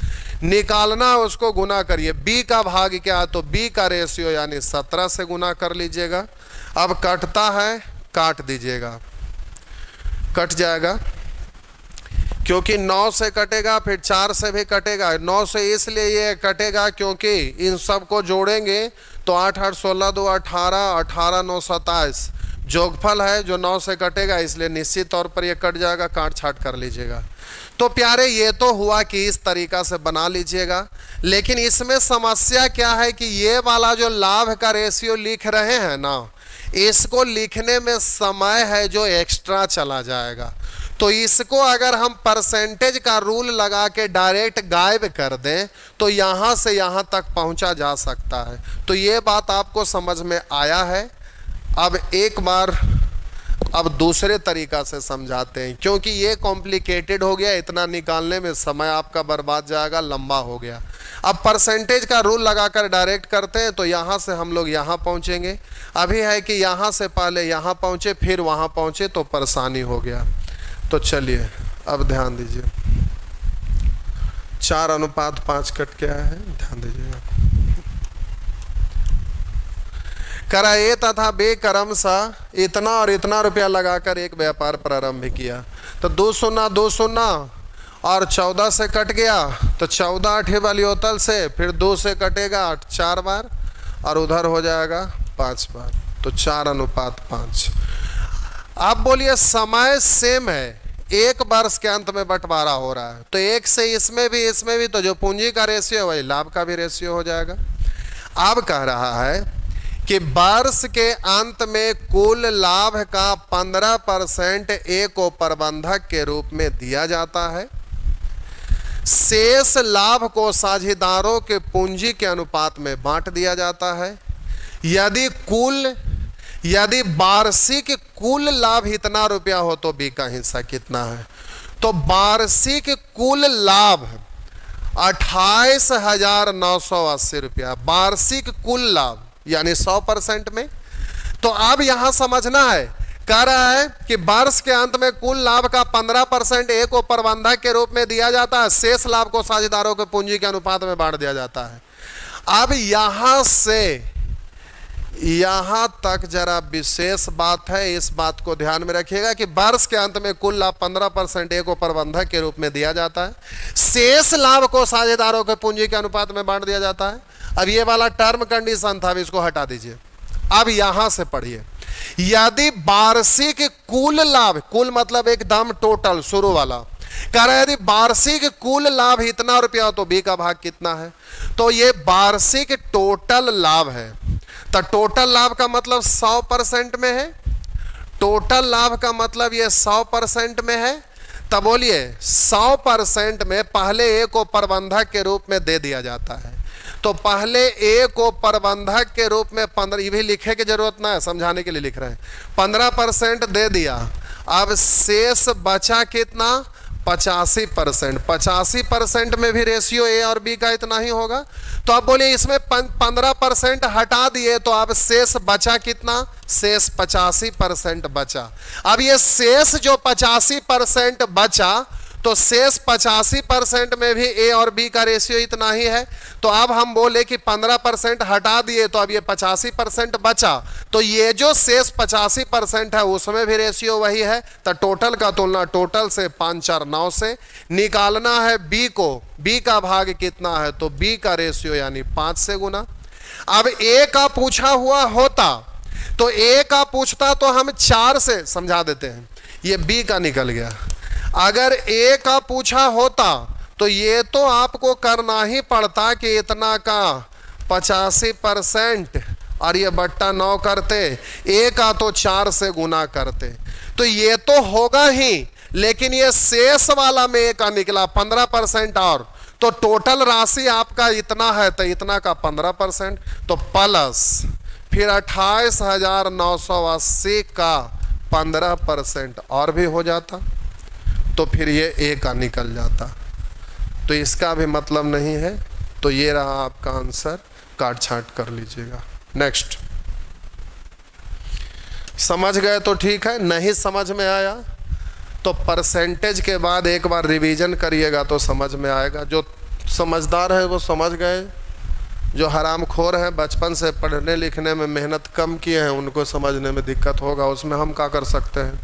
निकालना उसको गुना करिए, बी का भाग क्या है, तो बी का रेशियो यानी 17 से गुना कर लीजिएगा। अब कटता है, काट दीजिएगा, कट जाएगा, क्योंकि 9 से कटेगा, फिर 4 से भी कटेगा। 9 से इसलिए ये कटेगा क्योंकि इन सब को जोड़ेंगे तो 8 8 16 2 18, 18 9 27 जोगफल है जो 9 से कटेगा, इसलिए निश्चित तौर पर ये कट जाएगा, काट छाट कर लीजिएगा। तो प्यारे ये तो हुआ कि इस तरीका से बना लीजिएगा, लेकिन इसमें समस्या क्या है कि ये वाला जो लाभ का रेशियो लिख रहे हैं ना, इसको लिखने में समय है जो एक्स्ट्रा चला जाएगा। तो इसको अगर हम परसेंटेज का रूल लगा के डायरेक्ट गायब कर दें तो यहाँ से यहाँ तक पहुँचा जा सकता है। तो ये बात आपको समझ में आया है। अब एक बार अब दूसरे तरीका से समझाते हैं, क्योंकि ये कॉम्प्लिकेटेड हो गया, इतना निकालने में समय आपका बर्बाद जाएगा, लंबा हो गया। अब परसेंटेज का रूल लगाकर डायरेक्ट करते हैं, तो यहाँ से हम लोग यहाँ पहुँचेंगे। अभी है कि यहाँ से पहले यहाँ पहुँचे फिर वहाँ पहुँचे, तो परेशानी हो गया। तो चलिए अब ध्यान दीजिए, 4:5 कट क्या है, ध्यान दीजिएगा। करा ए तथा बे क्रमशः इतना और इतना रुपया लगाकर एक व्यापार प्रारंभ किया। तो 2 शून्य 2 शून्य और 14 से कट गया, तो 14 8 वाली होतल से, फिर 2 से कटेगा 8 4 बार और उधर हो जाएगा 5 बार, तो 4:5। आप बोलिए समय सेम है, 1 वर्ष के अंत में बंटवारा हो रहा है, तो 1 से इसमें भी, तो जो पूंजी का रेशियो वही लाभ का भी रेशियो हो जाएगा। अब कह रहा है कि वर्ष के अंत में कुल लाभ का 15% ए को प्रबंधक के रूप में दिया जाता है। शेष लाभ को साझेदारों के पूंजी के अनुपात में बांट दिया जाता है। यदि वार्षिक कुल लाभ इतना रुपया हो तो बी का हिस्सा कितना है, तो वार्षिक कुल लाभ 28,980 रुपया, वार्षिक कुल लाभ यानी 100% में। तो अब यहां समझना है, कह रहा है कि वर्ष के अंत में कुल लाभ का 15% ए को प्रबंधक के रूप में दिया जाता है, शेष लाभ को साझेदारों के पूंजी के अनुपात में बांट दिया जाता है। अब यहां से यहां तक जरा विशेष बात है, इस बात को ध्यान में रखिएगा कि वर्ष के अंत में कुल लाभ 15% ए को प्रबंधक के रूप में दिया जाता है, शेष लाभ को साझेदारों के पूंजी के अनुपात में बांट दिया जाता है। अब ये वाला टर्म कंडीशन था, अब इसको हटा दीजिए। अब यहां से पढ़िए, यदि वार्षिक कुल लाभ, कुल मतलब एकदम टोटल शुरू वाला, कह रहा है यदि वार्षिक कुल लाभ इतना रुपया हो तो बी का भाग कितना है, तो ये वार्षिक टोटल लाभ है। तो टोटल लाभ का मतलब 100% में है, टोटल लाभ का मतलब ये 100% में है। तब बोलिए 100% में पहले ए को प्रबंधक के रूप में दे दिया जाता है, तो पहले ए को प्रबंधक के रूप में 15, ये भी लिखे की जरूरत ना है, समझाने के लिए लिख रहे हैं, 15% दे दिया। अब शेष बचा कितना, 85%। 85% में भी रेशियो ए और बी का इतना ही होगा। तो आप बोलिए इसमें 15% हटा दिए, तो अब शेष बचा कितना, शेष 85% बचा। अब ये शेष जो 85% बचा, तो शेष 85% में भी ए और बी का रेशियो इतना ही है। तो अब हम बोले कि 15% हटा दिए, तो अब ये 85% बचा, तो ये जो शेष 85% है उसमें भी रेशियो वही है। तो टोटल का तुलना टोटल से 5 4 9 से निकालना है बी को, बी का भाग कितना है, तो बी का रेशियो यानी 5 से गुना। अब ए का पूछा हुआ होता, तो ए का पूछता तो हम 4 से समझा देते हैं, ये बी का निकल गया। अगर ए का पूछा होता तो ये तो आपको करना ही पड़ता कि इतना का 85% और ये बट्टा 9 करते, ए का तो 4 से गुना करते, तो ये तो होगा ही। लेकिन ये शेष वाला में ए का निकला 15% और, तो टोटल राशि आपका इतना है, तो इतना का 15%, तो प्लस फिर 28,980 का 15% और भी हो जाता, तो फिर ये ए का निकल जाता। तो इसका भी मतलब नहीं है। तो ये रहा आपका आंसर, काट छांट कर लीजिएगा। नेक्स्ट, समझ गए तो ठीक है, नहीं समझ में आया तो परसेंटेज के बाद एक बार रिवीजन करिएगा तो समझ में आएगा। जो समझदार है वो समझ गए, जो हरामखोर हैं बचपन से पढ़ने लिखने में मेहनत कम किए हैं उनको समझने में दिक्कत होगा, उसमें हम क्या कर सकते हैं।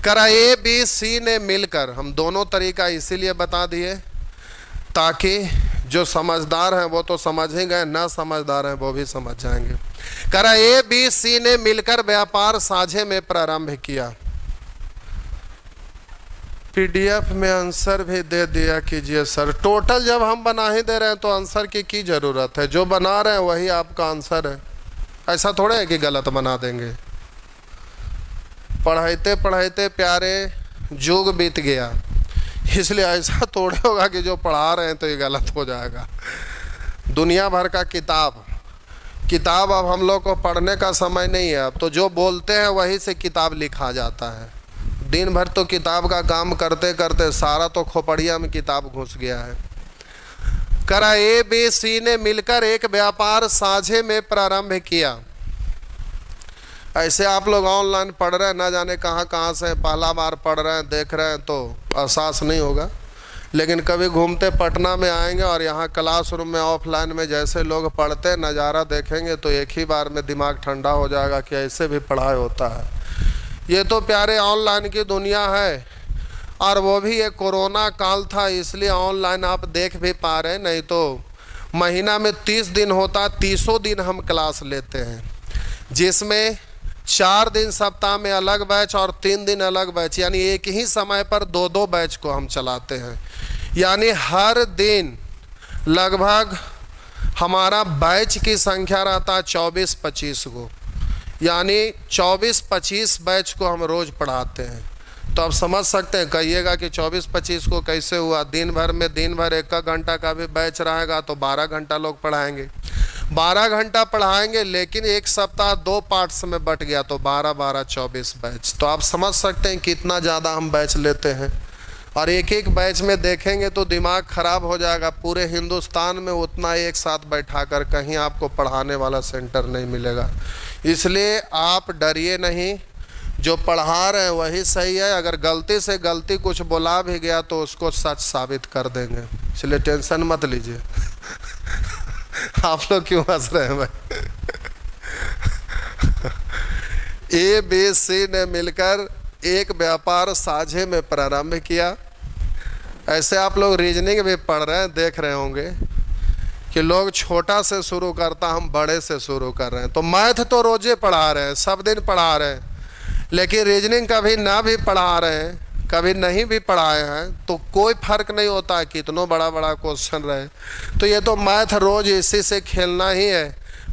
करा ए बी सी ने मिलकर, हम दोनों तरीका इसीलिए बता दिए ताकि जो समझदार हैं वो तो समझ ही गए, ना समझदार हैं वो भी समझ जाएंगे। करा ए बी सी ने मिलकर व्यापार साझे में प्रारंभ किया। पीडीएफ में आंसर भी दे दिया कीजिए सर। टोटल जब हम बना ही दे रहे हैं तो आंसर की जरूरत है, जो बना रहे हैं वही आपका आंसर है। ऐसा थोड़े है कि गलत बना देंगे। पढ़ाते पढ़ाते प्यारे जुग बीत गया, इसलिए ऐसा थोड़े होगा कि जो पढ़ा रहे हैं तो ये गलत हो जाएगा। दुनिया भर का किताब किताब अब हम लोग को पढ़ने का समय नहीं है, अब तो जो बोलते हैं वही से किताब लिखा जाता है। दिन भर तो किताब का काम करते करते सारा तो खोपड़िया में किताब घुस गया है। करा ए बी सी ने मिलकर एक व्यापार साझे में प्रारंभ किया। ऐसे आप लोग ऑनलाइन पढ़ रहे हैं, ना जाने कहाँ कहाँ से पहला बार पढ़ रहे हैं, देख रहे हैं तो एहसास नहीं होगा, लेकिन कभी घूमते पटना में आएंगे और यहाँ क्लासरूम में ऑफलाइन में जैसे लोग पढ़ते नज़ारा देखेंगे तो एक ही बार में दिमाग ठंडा हो जाएगा कि ऐसे भी पढ़ाई होता है। ये तो प्यारे ऑनलाइन की दुनिया है, और वो भी ये कोरोना काल था इसलिए ऑनलाइन आप देख भी पा रहे हैं, नहीं तो महीना में 30 दिन होता, 30 दिन हम क्लास लेते हैं, जिसमें 4 दिन सप्ताह में अलग बैच और 3 दिन अलग बैच, यानी एक ही समय पर 2-2 बैच को हम चलाते हैं। यानी हर दिन लगभग हमारा बैच की संख्या रहता है 24-25 को, यानी 24-25 बैच को हम रोज़ पढ़ाते हैं। तो आप समझ सकते हैं, कहिएगा कि 24-25 को कैसे हुआ। दिन भर 1 घंटा का भी बैच रहेगा तो 12 घंटा लोग पढ़ाएंगे, 12 घंटा पढ़ाएंगे, लेकिन एक सप्ताह 2 पार्ट्स में बट गया तो 12-12 24 बैच। तो आप समझ सकते हैं कितना ज़्यादा हम बैच लेते हैं, और एक एक बैच में देखेंगे तो दिमाग ख़राब हो जाएगा। पूरे हिंदुस्तान में उतना एक साथ बैठा कर कहीं आपको पढ़ाने वाला सेंटर नहीं मिलेगा। इसलिए आप डरिए नहीं, जो पढ़ा रहे हैं वही सही है। अगर गलती से कुछ बोला भी गया तो उसको सच साबित कर देंगे, इसलिए टेंशन मत लीजिए। आप लोग क्यों हंस रहे हैं भाई? ए बी सी ने मिलकर एक व्यापार साझे में प्रारंभ किया। ऐसे आप लोग रीजनिंग भी पढ़ रहे हैं, देख रहे होंगे कि लोग छोटा से शुरू करता, हम बड़े से शुरू कर रहे हैं। तो मैथ तो रोजे पढ़ा रहे हैं, सब दिन पढ़ा रहे हैं, लेकिन रीजनिंग कभी ना भी पढ़ा रहे हैं, कभी नहीं भी पढ़ाए हैं, तो कोई फर्क नहीं होता है कितनों बड़ा क्वेश्चन रहे। तो ये तो मैथ रोज इसी से खेलना ही है।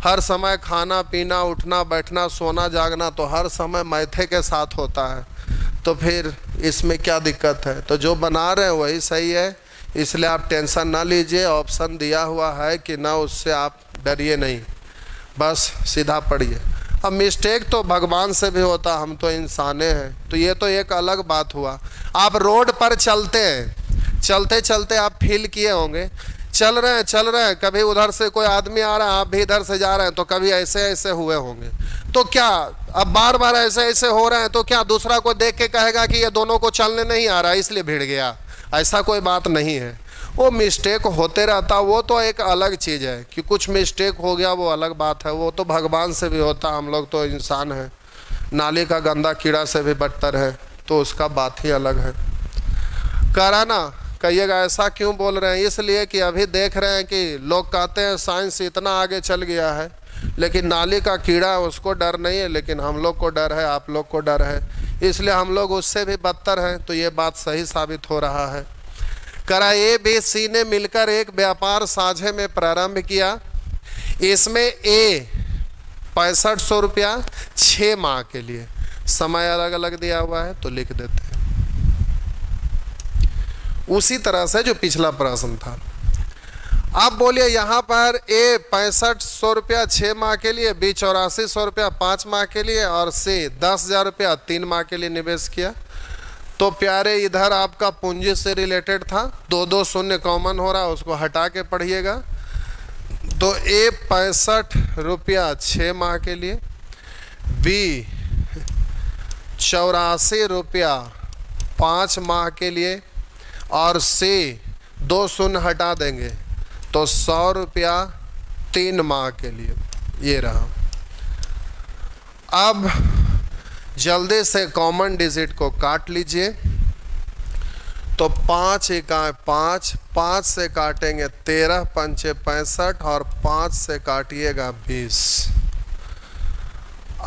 हर समय खाना पीना, उठना बैठना, सोना जागना तो हर समय मैथे के साथ होता है, तो फिर इसमें क्या दिक्कत है? तो जो बना रहे हैं वही सही है, इसलिए आप टेंशन ना लीजिए। ऑप्शन दिया हुआ है कि ना, उससे आप डरिए नहीं, बस सीधा पढ़िए। अब मिस्टेक तो भगवान से भी होता, हम तो इंसाने हैं, तो ये तो एक अलग बात हुआ। आप रोड पर चलते हैं, चलते चलते आप फील किए होंगे, चल रहे हैं, कभी उधर से कोई आदमी आ रहा है, आप भी इधर से जा रहे हैं, तो कभी ऐसे ऐसे हुए होंगे। तो क्या अब बार बार ऐसे ऐसे हो रहे हैं तो क्या दूसरा को देख के कहेगा कि ये दोनों को चलने नहीं आ रहा इसलिए भिड़ गया? ऐसा कोई बात नहीं है। वो मिस्टेक होते रहता, वो तो एक अलग चीज़ है कि कुछ मिस्टेक हो गया, वो अलग बात है। वो तो भगवान से भी होता, हम लोग तो इंसान हैं, नाली का गंदा कीड़ा से भी बदतर है, तो उसका बात ही अलग है। करा ना, कहिएगा ऐसा क्यों बोल रहे हैं? इसलिए कि अभी देख रहे हैं कि लोग कहते हैं साइंस इतना आगे चल गया है, लेकिन नाली का कीड़ा उसको डर नहीं है, लेकिन हम लोग को डर है, आप लोग को डर है, इसलिए हम लोग उससे भी बदतर हैं। तो ये बात सही साबित हो रहा है। करा ए बी सी ने मिलकर एक व्यापार साझे में प्रारंभ किया। इसमें ए 6500 रुपया 6 माह के लिए, समय अलग अलग दिया हुआ है तो लिख देते हैं उसी तरह से जो पिछला प्रश्न था। अब बोलिए यहाँ पर ए 6500 रुपया 6 माह के लिए, बी 8400 रुपया 5 माह के लिए, और सी 10,000 रुपया 3 माह के लिए निवेश किया। तो प्यारे इधर आपका पूंजी से रिलेटेड था, 2 शून्य कॉमन हो रहा है, उसको हटा के पढ़िएगा। तो ए 65 रुपया 6 माह के लिए, बी 84 रुपया 5 माह के लिए, और सी 2 शून्य हटा देंगे तो 100 रुपया 3 माह के लिए। ये रहा। अब जल्दी से कॉमन डिजिट को काट लीजिए। तो 5 एकाएं 5, 5 से काटेंगे 13 पंचे 65, और 5 से काटिएगा 20।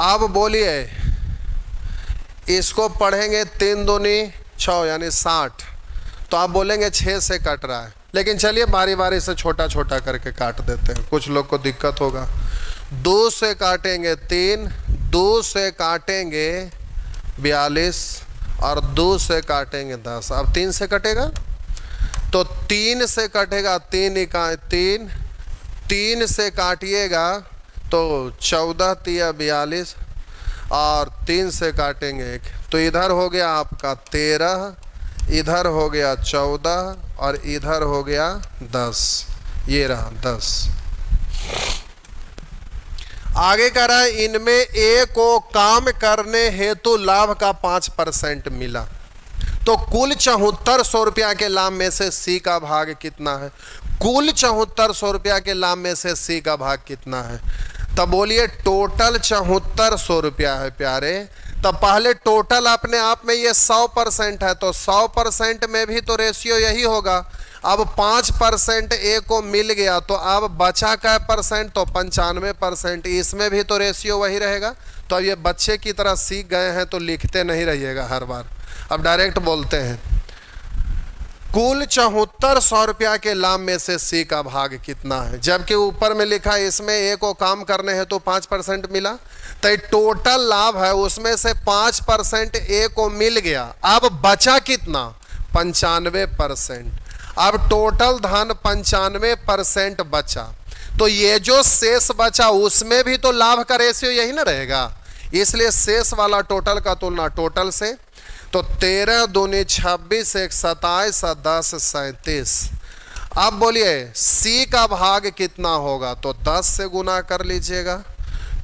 अब बोलिए इसको पढ़ेंगे 3 दूनी 6 यानी 60, तो आप बोलेंगे 6 से कट रहा है, लेकिन चलिए बारी बारी से छोटा छोटा करके काट देते हैं, कुछ लोग को दिक्कत होगा। 2 से काटेंगे 3, 2 से काटेंगे 42, और 2 से काटेंगे 10। अब 3 से कटेगा तो 3 से कटेगा 3 इकाई 3, 3 से काटिएगा तो 14 तिया 42 और 3 से काटेंगे 1, तो इधर हो गया आपका 13, इधर हो गया 14 और इधर हो गया 10, ये रहा 10। आगे कह रहा है इनमें ए को काम करने हेतु लाभ का 5% मिला, तो कुल 7400 रुपया के लाभ में से सी का भाग कितना है? कुल 7400 रुपया के लाभ में से सी का भाग कितना है? तब बोलिए टोटल 7400 रुपया है प्यारे। तब पहले टोटल अपने आप में ये 100% है, तो 100% में भी तो रेशियो यही होगा। अब 5% ए को मिल गया, तो अब बचा क्या परसेंट? तो 95%। इसमें भी तो रेशियो वही रहेगा। तो अब ये बच्चे की तरह सीख गए हैं तो लिखते नहीं रहिएगा हर बार, अब डायरेक्ट बोलते हैं। कुल 7400 रुपया के लाभ में से सी का भाग कितना है? जबकि ऊपर में लिखा है इसमें ए को काम करने हैं तो 5% मिला, तो टोटल लाभ है उसमें से 5% ए को मिल गया। अब बचा कितना? 95%। अब टोटल धन 95% बचा, तो ये जो शेष बचा उसमें भी तो लाभ का रेशियो यही ना रहेगा, इसलिए शेष वाला टोटल का तुलना टोटल से। तो 13 दूनी 26, 1 27, 10 37। अब बोलिए सी का भाग कितना होगा? तो 10 से गुना कर लीजिएगा,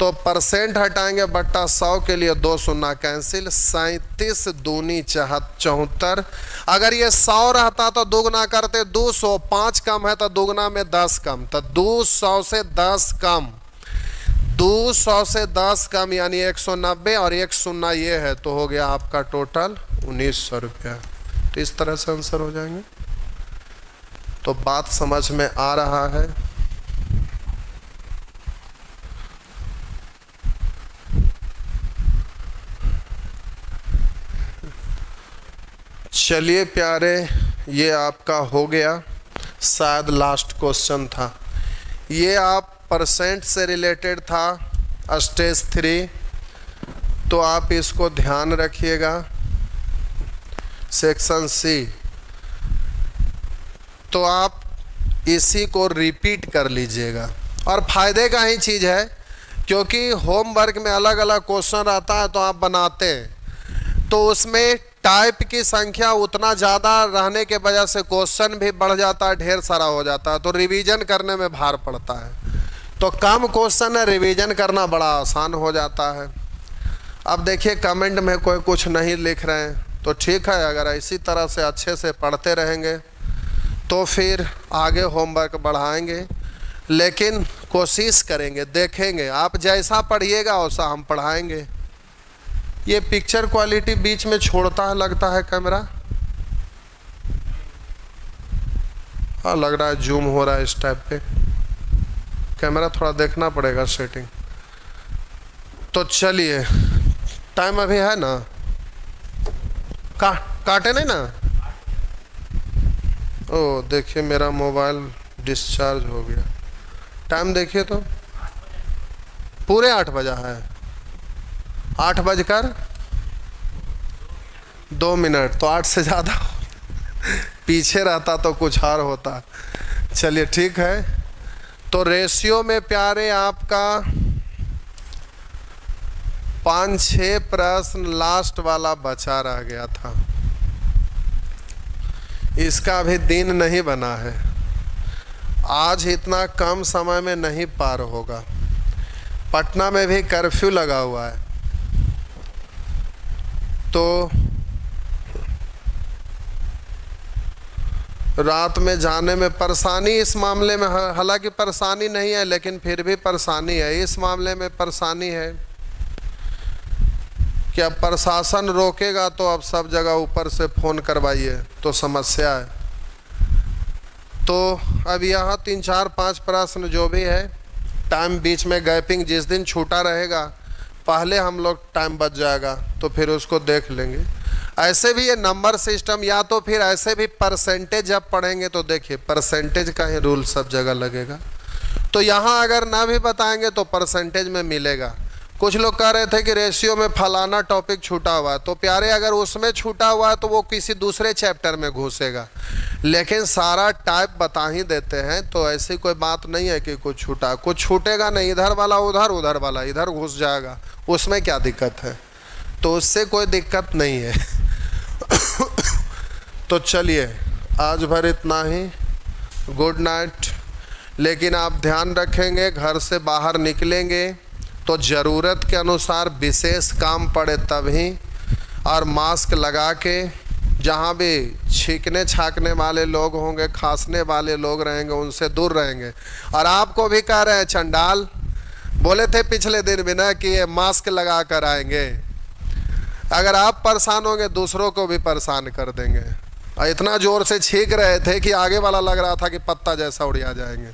तो परसेंट हटाएंगे बट्टा 100 के लिए 2 शून्य कैंसिल, 37 दूनी 74। अगर ये 100 रहता तो दुगना करते 200, 5 कम है तो दुगना में 10 कम, तो 200 से 10 कम, 200 से 10 कम यानी 190 और 1 शून्य ये है, तो हो गया आपका टोटल 1900 रुपया। तो इस तरह से आंसर हो जाएंगे। तो बात समझ में आ रहा है? चलिए प्यारे, ये आपका हो गया, शायद लास्ट क्वेश्चन था। ये आप परसेंट से रिलेटेड था स्टेज 3, तो आप इसको ध्यान रखिएगा। सेक्शन सी, तो आप इसी को रिपीट कर लीजिएगा, और फायदे का ही चीज़ है क्योंकि होमवर्क में अलग अलग क्वेश्चन रहता है तो आप बनाते हैं, तो उसमें टाइप की संख्या उतना ज़्यादा रहने के वजह से क्वेश्चन भी बढ़ जाता है, ढेर सारा हो जाता है, तो रिवीजन करने में भार पड़ता है। तो कम क्वेश्चन है, रिवीजन करना बड़ा आसान हो जाता है। अब देखिए कमेंट में कोई कुछ नहीं लिख रहे हैं तो ठीक है, अगर इसी तरह से अच्छे से पढ़ते रहेंगे तो फिर आगे होमवर्क बढ़ाएंगे, लेकिन कोशिश करेंगे, देखेंगे आप जैसा पढ़िएगा वैसा हम पढ़ाएंगे। ये पिक्चर क्वालिटी बीच में छोड़ता है लगता है कैमरा, हाँ लग रहा है जूम हो रहा है इस टाइप पे, कैमरा थोड़ा देखना पड़ेगा सेटिंग। तो चलिए, टाइम अभी है ना, काटे नहीं ना? ओ देखिए मेरा मोबाइल डिस्चार्ज हो गया। टाइम देखिए तो पूरे 8 बजा है, 8:02 तो 8 से ज़्यादा पीछे रहता तो कुछ और होता। चलिए ठीक है, तो रेशियो में प्यारे आपका 5-6 प्रश्न लास्ट वाला बचा रह गया था, इसका अभी दिन नहीं बना है, आज इतना कम समय में नहीं पार होगा। पटना में भी कर्फ्यू लगा हुआ है, तो रात में जाने में परेशानी इस मामले में, हालांकि परेशानी नहीं है लेकिन फिर भी परेशानी है। इस मामले में परेशानी है कि अब प्रशासन रोकेगा तो अब सब जगह ऊपर से फ़ोन करवाइए तो समस्या है। तो अब यहाँ 3, 4, 5 प्रश्न जो भी है, टाइम बीच में गैपिंग जिस दिन छूटा रहेगा पहले हम लोग टाइम बच जाएगा तो फिर उसको देख लेंगे। ऐसे भी ये नंबर सिस्टम, या तो फिर ऐसे भी परसेंटेज जब पढ़ेंगे तो देखिए परसेंटेज का ही रूल सब जगह लगेगा। तो यहाँ अगर ना भी बताएंगे तो परसेंटेज में मिलेगा, कुछ लोग कह रहे थे कि रेशियो में फलाना टॉपिक छूटा हुआ है, तो प्यारे अगर उसमें छूटा हुआ है तो वो किसी दूसरे चैप्टर में घुसेगा, लेकिन सारा टाइप बता ही देते हैं, तो ऐसी कोई बात नहीं है कि कुछ छूटा। कुछ छूटेगा नहीं, इधर वाला उधर, उधर वाला इधर घुस जाएगा, उसमें क्या दिक्कत है, तो उससे कोई दिक्कत नहीं है। तो चलिए आज भर इतना ही, गुड नाइट। लेकिन आप ध्यान रखेंगे, घर से बाहर निकलेंगे तो ज़रूरत के अनुसार विशेष काम पड़े तभी, और मास्क लगा के, जहाँ भी छींकने छाकने वाले लोग होंगे, खांसने वाले लोग रहेंगे, उनसे दूर रहेंगे। और आपको भी कह रहे हैं चंडाल, बोले थे पिछले दिन भी ना कि ये मास्क लगा कर आएंगे, अगर आप परेशान होंगे दूसरों को भी परेशान कर देंगे। और इतना ज़ोर से छींक रहे थे कि आगे वाला लग रहा था कि पत्ता जैसा उड़िया जाएंगे।